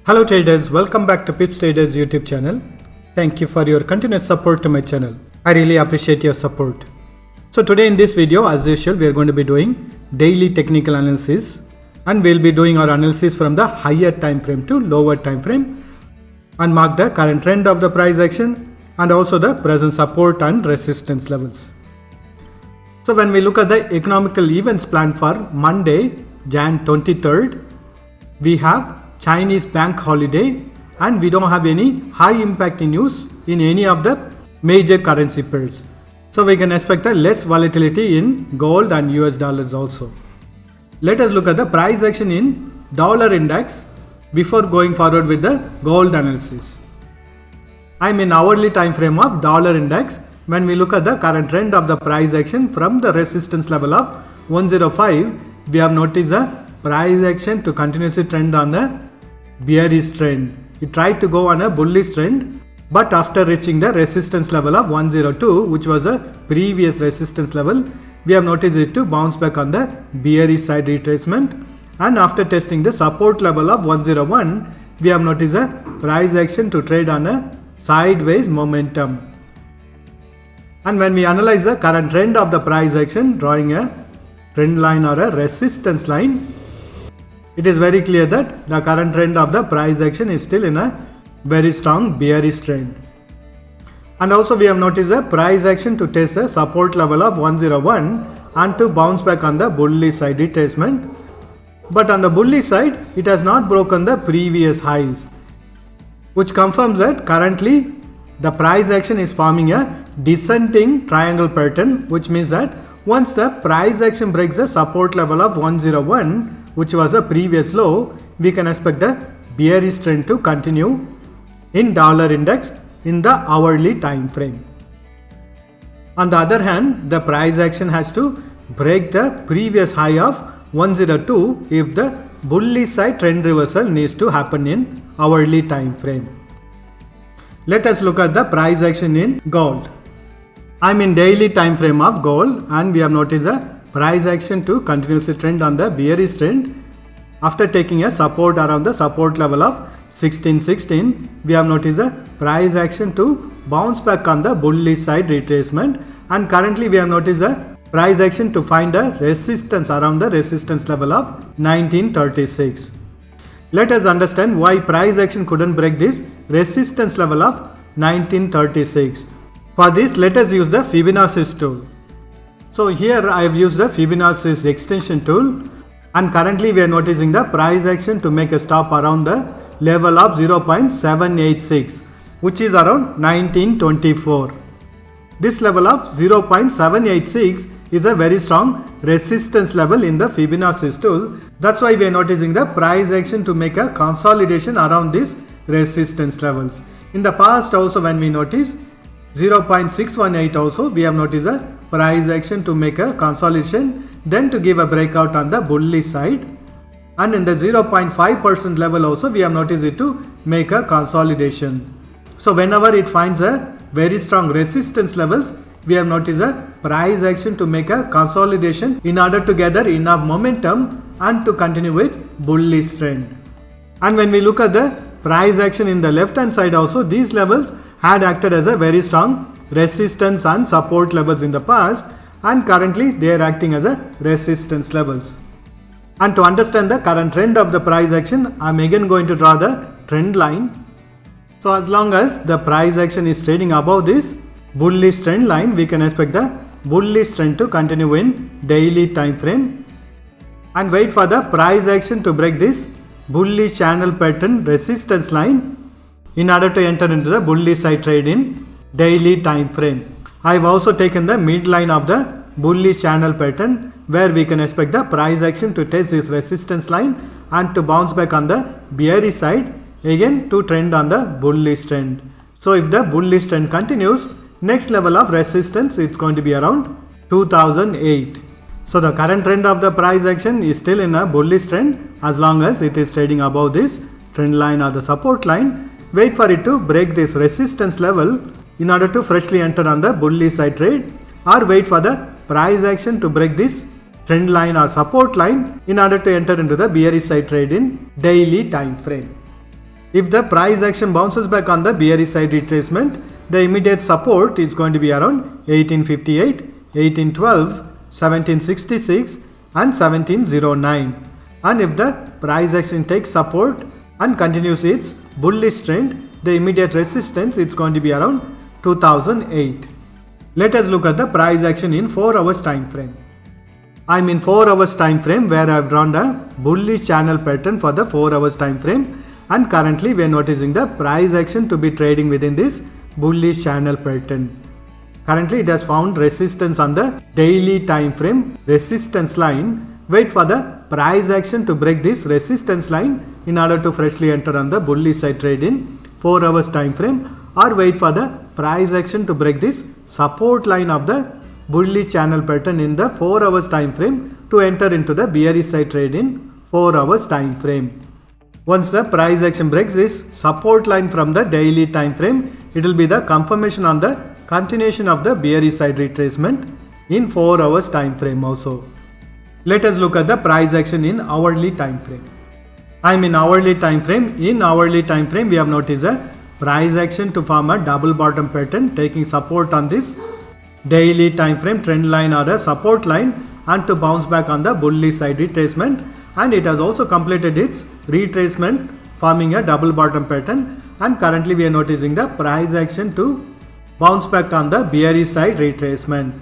Hello traders, welcome back to PipsTraders YouTube channel. Thank you for your continuous support to my channel. I really appreciate your support. So today in this video, as usual, we are going to be doing daily technical analysis, and we'll be doing our analysis from the higher time frame to lower time frame and mark the current trend of the price action and also the present support and resistance levels. So when we look at the economical events plan for Monday, Jan 23rd, we have Chinese bank holiday and we don't have any high impact news in any of the major currency pairs. So we can expect a less volatility in gold and US dollars also. Let us look at the price action in dollar index before going forward with the gold analysis. I'm in hourly time frame of dollar index. When we look at the current trend of the price action from the resistance level of 105, we have noticed a price action to continuously trend on the bearish trend. It tried to go on a bullish trend, but after reaching the resistance level of 102, which was a previous resistance level, we have noticed it to bounce back on the bearish side retracement, and after testing the support level of 101, we have noticed a price action to trade on a sideways momentum. And when we analyze the current trend of the price action, drawing a trend line or a resistance line, it is very clear that the current trend of the price action is still in a very strong bearish trend. And also we have noticed a price action to test the support level of 101 and to bounce back on the bullish side retracement. But on the bullish side, it has not broken the previous highs, which confirms that currently the price action is forming a descending triangle pattern, which means that once the price action breaks the support level of 101, which was a previous low, we can expect the bearish trend to continue in dollar index in the hourly time frame. On the other hand, the price action has to break the previous high of 102 if the bullish side trend reversal needs to happen in hourly time frame. Let us look at the price action in gold. I'm in daily time frame of gold and we have noticed a price action to continuously trend on the bearish trend. After taking a support around the support level of 1616, we have noticed a price action to bounce back on the bullish side retracement, and currently we have noticed a price action to find a resistance around the resistance level of 1936. Let us understand why price action couldn't break this resistance level of 1936. For this, let us use the Fibonacci tool. So here I have used the Fibonacci extension tool, and currently we are noticing the price action to make a stop around the level of 0.786, which is around 1924. This level of 0.786 is a very strong resistance level in the Fibonacci tool. That's why we are noticing the price action to make a consolidation around these resistance levels. In the past also, when we notice 0.618 also, we have noticed a price action to make a consolidation, then to give a breakout on the bullish side, and in the 0.5% level also we have noticed it to make a consolidation. So whenever it finds a very strong resistance levels, we have noticed a price action to make a consolidation in order to gather enough momentum and to continue with bullish trend. And when we look at the price action in the left hand side also, these levels had acted as a very strong resistance and support levels in the past, and currently they are acting as a resistance levels. And to understand the current trend of the price action, I am again going to draw the trend line. So as long as the price action is trading above this bullish trend line, we can expect the bullish trend to continue in daily time frame, and wait for the price action to break this bullish channel pattern resistance line in order to enter into the bullish side trade in daily time frame. I have also taken the midline of the bullish channel pattern, where we can expect the price action to test this resistance line and to bounce back on the bearish side again to trend on the bullish trend. So if the bullish trend continues, next level of resistance it's going to be around 2008. So the current trend of the price action is still in a bullish trend as long as it is trading above this trend line or the support line. Wait for it to break this resistance level in order to freshly enter on the bullish side trade, or wait for the price action to break this trend line or support line in order to enter into the bearish side trade in daily time frame. If the price action bounces back on the bearish side retracement, the immediate support is going to be around 1858, 1812, 1766 and 1709. And if the price action takes support and continues its bullish trend, the immediate resistance is going to be around 2008. Let us look at the price action in 4 hours time frame. I am in 4 hours time frame where I have drawn a bullish channel pattern for the 4 hours time frame, and currently we are noticing the price action to be trading within this bullish channel pattern. Currently it has found resistance on the daily time frame resistance line. Wait for the price action to break this resistance line in order to freshly enter on the bullish side trade in 4 hours time frame, or wait for the price action to break this support line of the bullish channel pattern in the 4 hours time frame to enter into the bearish side trade in 4 hours time frame. Once the price action breaks this support line from the daily time frame, it will be the confirmation on the continuation of the bearish side retracement in 4 hours time frame also. Let us look at the price action in hourly time frame. I am in hourly time frame. In hourly time frame, we have noticed a price action to form a double bottom pattern taking support on this daily time frame trend line or a support line, and to bounce back on the bullish side retracement, and it has also completed its retracement forming a double bottom pattern, and currently we are noticing the price action to bounce back on the bearish side retracement.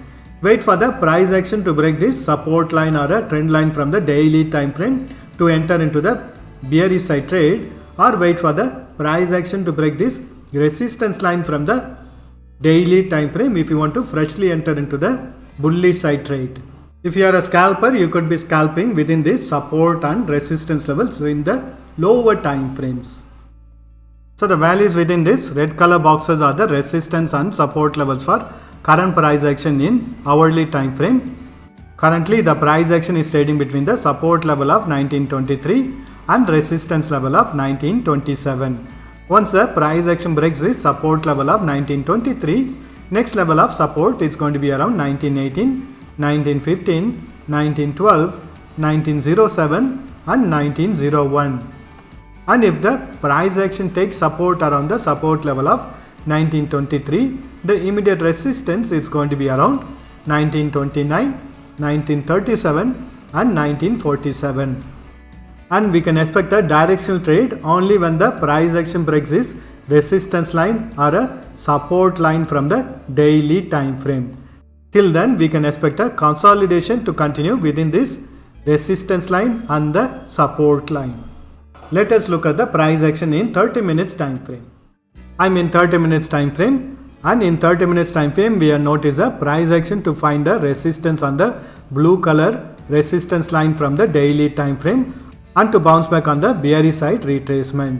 Wait for the price action to break this support line or a trend line from the daily time frame to enter into the bearish side trade, or wait for the price action to break this resistance line from the daily time frame if you want to freshly enter into the bullish side trade. If you are a scalper, you could be scalping within this support and resistance levels in the lower time frames. So the values within this red color boxes are the resistance and support levels for current price action in hourly time frame. Currently the price action is trading between the support level of 1923 and resistance level of 1927. Once the price action breaks this support level of 1923, next level of support is going to be around 1918, 1915, 1912, 1907 and 1901. And if the price action takes support around the support level of 1923, the immediate resistance is going to be around 1929, 1937 and 1947. And we can expect a directional trade only when the price action breaks this resistance line or a support line from the daily time frame. Till then, we can expect a consolidation to continue within this resistance line and the support line. Let us look at the price action in 30 minutes time frame. I am in 30 minutes time frame, and in 30 minutes time frame we have noticed a price action to find the resistance on the blue color resistance line from the daily time frame and to bounce back on the bearish side retracement.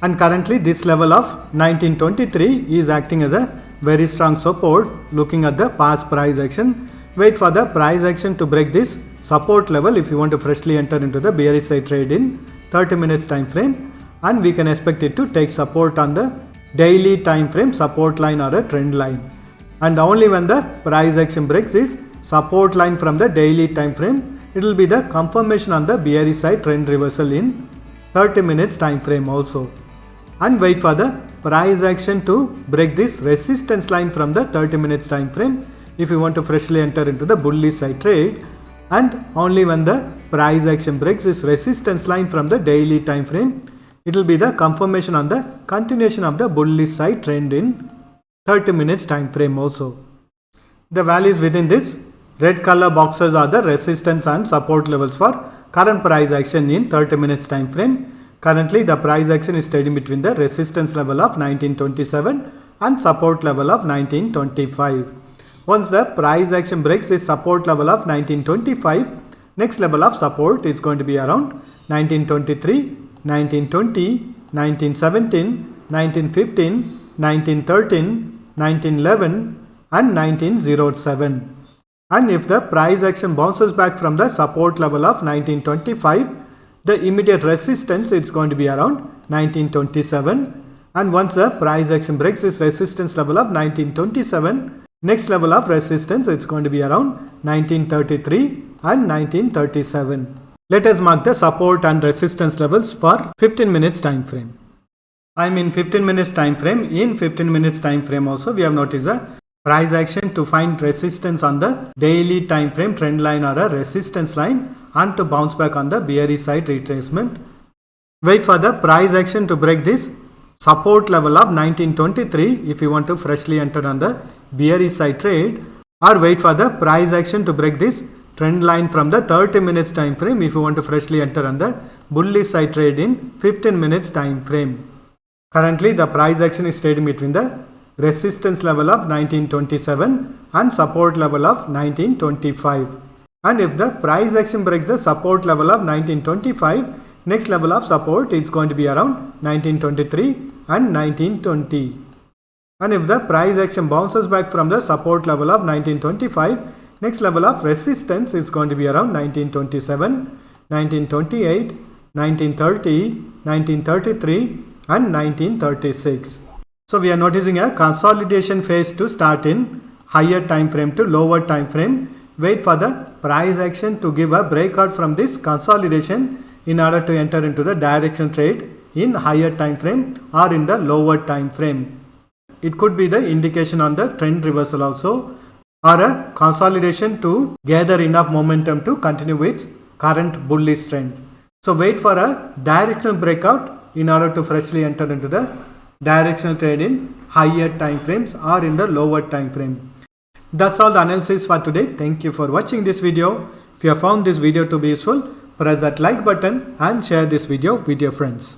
And currently this level of 1923 is acting as a very strong support. Looking at the past price action, wait for the price action to break this support level if you want to freshly enter into the bearish side trade in 30 minutes time frame, and we can expect it to take support on the daily time frame support line or a trend line. And only when the price action breaks this support line from the daily time frame, it will be the confirmation on the bearish side trend reversal in 30 minutes time frame also. And wait for the price action to break this resistance line from the 30 minutes time frame if you want to freshly enter into the bullish side trade, and only when the price action breaks this resistance line from the daily time frame, it will be the confirmation on the continuation of the bullish side trend in 30 minutes time frame also. The values within this red color boxes are the resistance and support levels for current price action in 30 minutes time frame. Currently the price action is trading between the resistance level of 1927 and support level of 1925. Once the price action breaks this support level of 1925, next level of support is going to be around 1923, 1920, 1917, 1915, 1913, 1911 and 1907. And if the price action bounces back from the support level of 1925, the immediate resistance is going to be around 1927. And once the price action breaks this resistance level of 1927, next level of resistance is going to be around 1933 and 1937. Let us mark the support and resistance levels for 15 minutes time frame. I am in 15 minutes time frame. In 15 minutes time frame also we have noticed a price action to find resistance on the daily time frame trend line or a resistance line and to bounce back on the bearish side retracement. Wait for the price action to break this support level of 1923 if you want to freshly enter on the bearish side trade, or wait for the price action to break this trend line from the 30 minutes time frame if you want to freshly enter on the bullish side trade in 15 minutes time frame. Currently the price action is trading between the resistance level of 1927 and support level of 1925, and if the price action breaks the support level of 1925, next level of support is going to be around 1923 and 1920, and if the price action bounces back from the support level of 1925, next level of resistance is going to be around 1927, 1928, 1930, 1933 and 1936. So we are noticing a consolidation phase to start in higher time frame to lower time frame. Wait for the price action to give a breakout from this consolidation in order to enter into the direction trade in higher time frame or in the lower time frame. It could be the indication on the trend reversal also, or a consolidation to gather enough momentum to continue its current bullish trend. So wait for a directional breakout in order to freshly enter into the directional trade in higher time frames or in the lower time frame. That's all the analysis for today. Thank you for watching this video. If you have found this video to be useful, press that like button and share this video with your friends.